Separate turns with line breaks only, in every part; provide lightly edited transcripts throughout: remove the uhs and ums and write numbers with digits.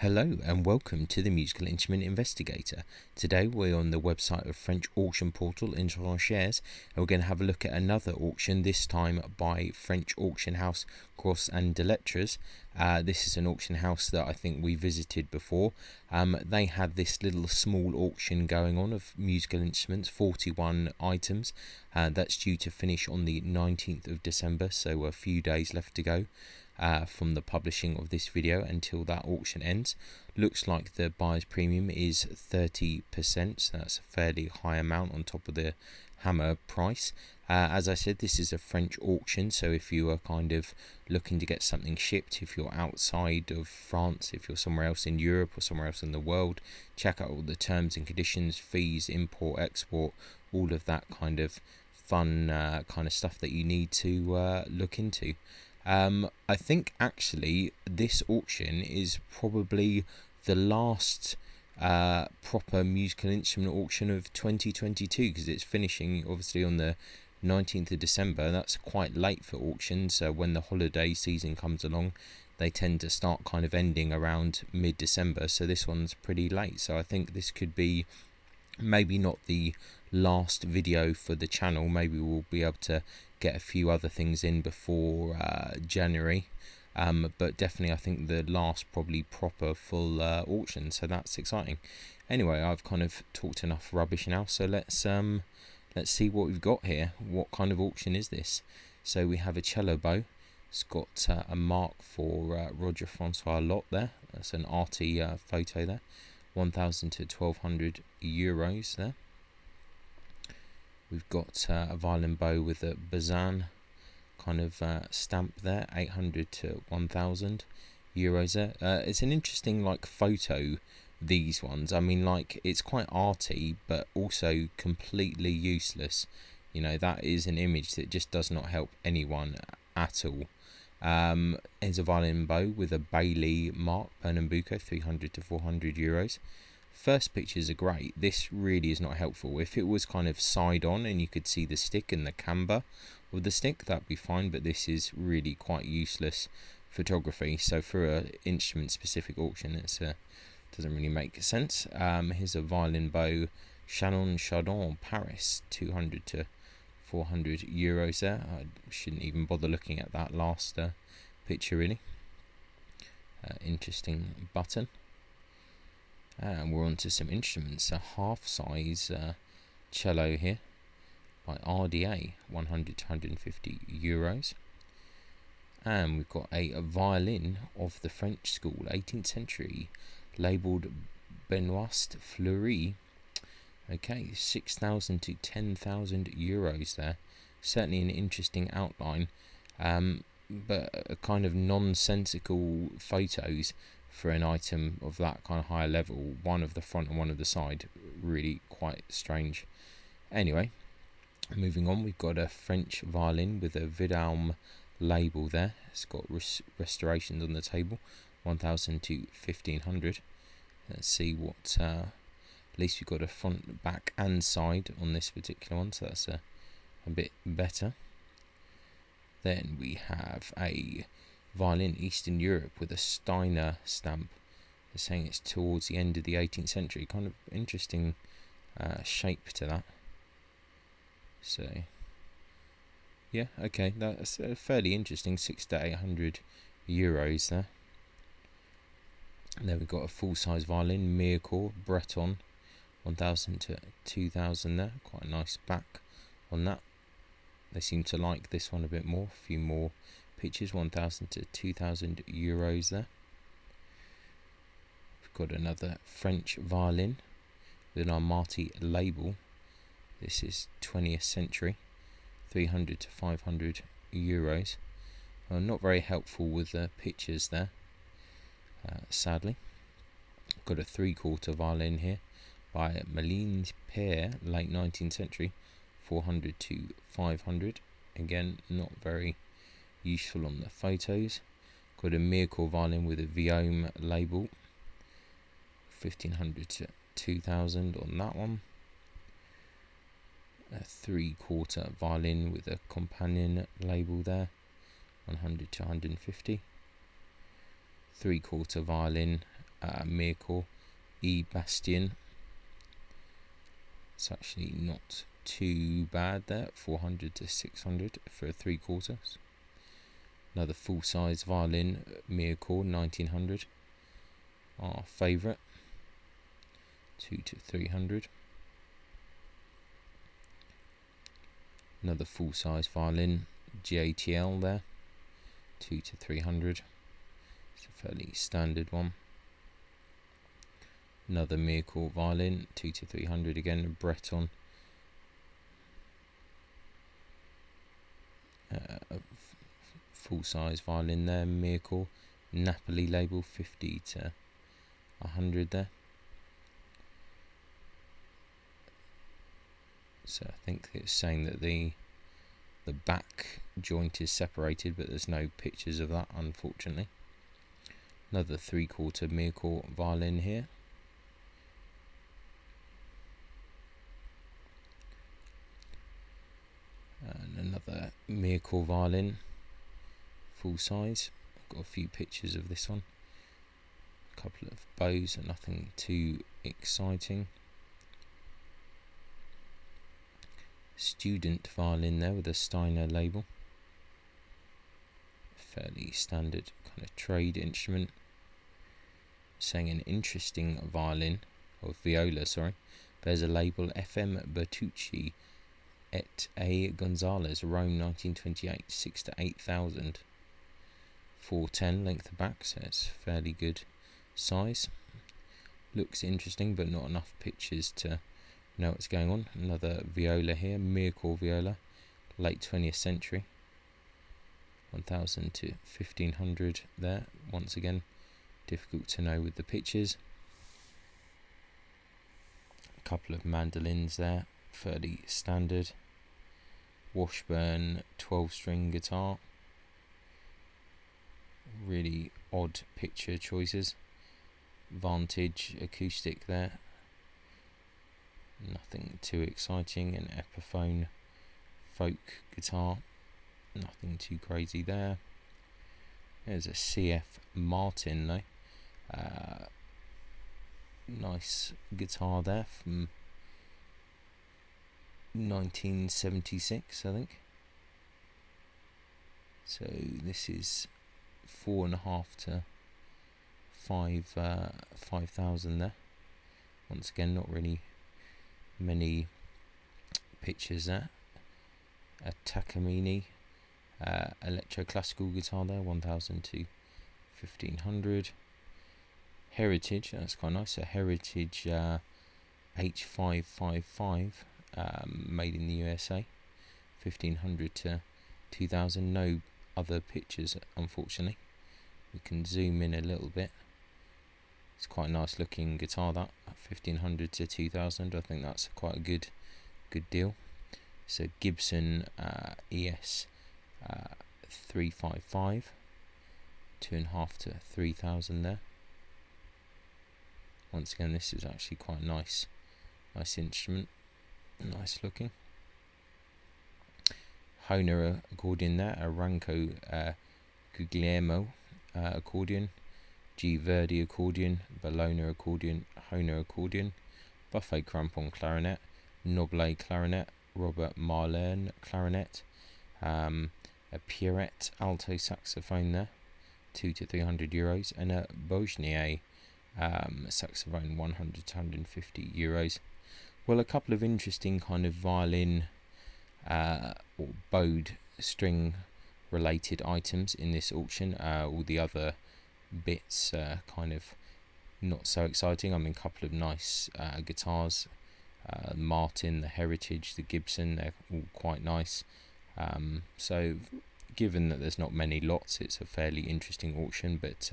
Hello and welcome to the Musical Instrument Investigator. Today we're on the website of French auction portal Enchères, and we're going to have a look at another auction, this time by French auction house Gros Delettrez. This is an auction house that I think we visited before. They had this little small auction going on of musical instruments, 41 items. That's due to finish on the 19th of December, so a few days left to go. From the publishing of this video until that auction ends. Looks like the buyer's premium is 30%, so that's a fairly high amount on top of the hammer price. As I said, this is a French auction, so if you are kind of looking to get something shipped, if you're outside of France, if you're somewhere else in Europe or somewhere else in the world, check out all the terms and conditions, fees, import, export, all of that kind of fun kind of stuff that you need to look into. I think actually this auction is probably the last proper musical instrument auction of 2022, because it's finishing obviously on the 19th of December. That's quite late for auctions. When the holiday season comes along, they tend to start kind of ending around mid-December, so this one's pretty late. So I think this could be maybe not the last video for the channel. Maybe we'll be able to get a few other things in before January, but definitely I think the last probably proper full auction, so that's exciting. Anyway, I've kind of talked enough rubbish now, so let's see what we've got here. What kind of auction is this? So we have a cello bow. It's got a mark for Roger Francois Lot there. That's an arty photo there. 1,000 to 1,200 euros there. We've got a violin bow with a Bazin kind of stamp there, 800 to 1,000 euros there. It's an interesting like photo, these ones. I mean, like, it's quite arty but also completely useless. You know, that is an image that just does not help anyone at all. Here's a violin bow with a Bailey mark, Pernambuco, 300 to 400 euros. First pictures are great. This really is not helpful. If it was kind of side on and you could see the stick and the camber of the stick, that'd be fine, but this is really quite useless photography. So for an instrument specific auction, it doesn't really make sense. Here's a violin bow, Chalon Chardon, Paris, 200 to 400 euros there. I shouldn't even bother looking at that last picture really. Interesting button. And we're on to some instruments. A half size cello here by RDA, 100 to 150 euros. And we've got a violin of the French school, 18th century, labelled Benoist Fleury. Okay, 6,000 to 10,000 euros there. Certainly an interesting outline, but a kind of nonsensical photos for an item of that kind of higher level. One of the front and one of the side, really quite strange. Anyway, moving on, we've got a French violin with a Vidalme label there. It's got restorations on the table, 1,000 to 1,500. Let's see what... at least we've got a front, back and side on this particular one, so that's a bit better. Then we have a violin Eastern Europe with a Steiner stamp. They're saying it's towards the end of the 18th century. Kind of interesting shape to that. So yeah, okay, that's fairly interesting. 600 to 800 euros there. And then we've got a full-size violin, Mirecourt Breton, 1,000 to 2,000 there. Quite a nice back on that. They seem to like this one a bit more. A few more pictures, 1,000 to 2,000 euros there. We've got another French violin with an Armati label. This is 20th century, 300 to 500 euros. Not very helpful with the pictures there, sadly. Got a 3/4 violin here by Malines Père, late 19th century, 400 to 500. Again, not very useful on the photos. Got a Mirecourt violin with a Viome label, 1,500 to 2,000 on that one. A 3/4 violin with a companion label there, 100 to 150. 3/4 violin Mirko E Bastion. It's actually not too bad there, 400 to 600 for a 3/4. Another full size violin, Mirko 1900, our favourite, 2 to 300. Another full size violin, JTL there, 2 to 300. It's a fairly standard one. Another Mirko violin, 2 to 300 again, Breton. Full size violin there, Mirko, Napoli label, 50 to 100 there. So I think it's saying that the back joint is separated, but there's no pictures of that, unfortunately. Another 3/4 Mirko violin here. And another Mirko violin, full size. I've got a few pictures of this one. A couple of bows, and nothing too exciting. Student violin there with a Steiner label. Fairly standard kind of trade instrument. Saying an interesting violin, or viola, sorry. There's a label FM Bertucci et A. Gonzalez, Rome 1928, 6 to 8,000. 410 length of back, so it's fairly good size. Looks interesting, but not enough pictures to know what's going on. Another viola here, Mirko viola, late 20th century, 1000 to 1500 there. Once again, difficult to know with the pictures. A couple of mandolins there, fairly standard. Washburn 12-string guitar. Really odd picture choices. Vantage acoustic there. Nothing too exciting. An Epiphone folk guitar. Nothing too crazy there. There's a CF Martin though. Nice guitar there from 1976, I think. So this is 4.5 to 5,000 there. Once again, not really many pictures there. A Takamine electroclassical guitar there, 1,000 to 1,500. Heritage, that's quite nice. A Heritage H555, made in the USA, 1,500 to 2,000. No other pictures, unfortunately. We can zoom in a little bit. It's quite a nice looking guitar, that, 1,500 to 2,000. I think that's quite a good deal. It's a Gibson ES 355, 2.5 to 3,000 there. Once again, this is actually quite a nice instrument, nice looking. Hohner accordion there, a Ranco Guglielmo accordion, G Verdi accordion, Bologna accordion, Hohner accordion, Buffet Crampon clarinet, Noblet clarinet, Robert Marlene clarinet, a Pierrette alto saxophone there, 2 to 300 euros, and a Bosnier saxophone, 100 to 150 euros. Well, a couple of interesting kind of violin or bowed string related items in this auction. All the other bits kind of not so exciting. I mean, a couple of nice guitars, Martin, the Heritage, the Gibson, they're all quite nice. So given that there's not many lots, it's a fairly interesting auction, but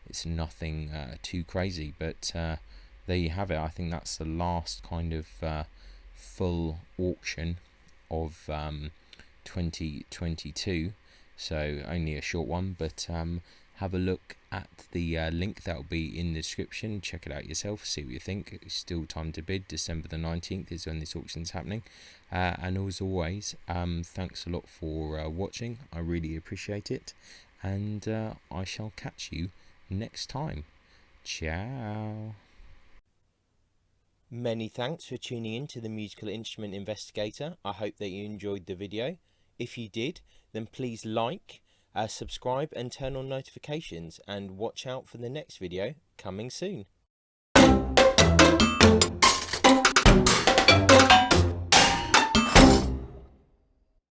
it's nothing too crazy. But there you have it. I think that's the last kind of full auction of 2022, so only a short one, but have a look at the link that will be in the description. Check it out yourself, see what you think. It's still time to bid. December the 19th is when this auction is happening, and as always, thanks a lot for watching. I really appreciate it, and I shall catch you next time. Ciao. Many thanks for tuning in to the Musical Instrument Investigator. I hope that you enjoyed the video. If you did, then please like, subscribe and turn on notifications, and watch out for the next video coming soon.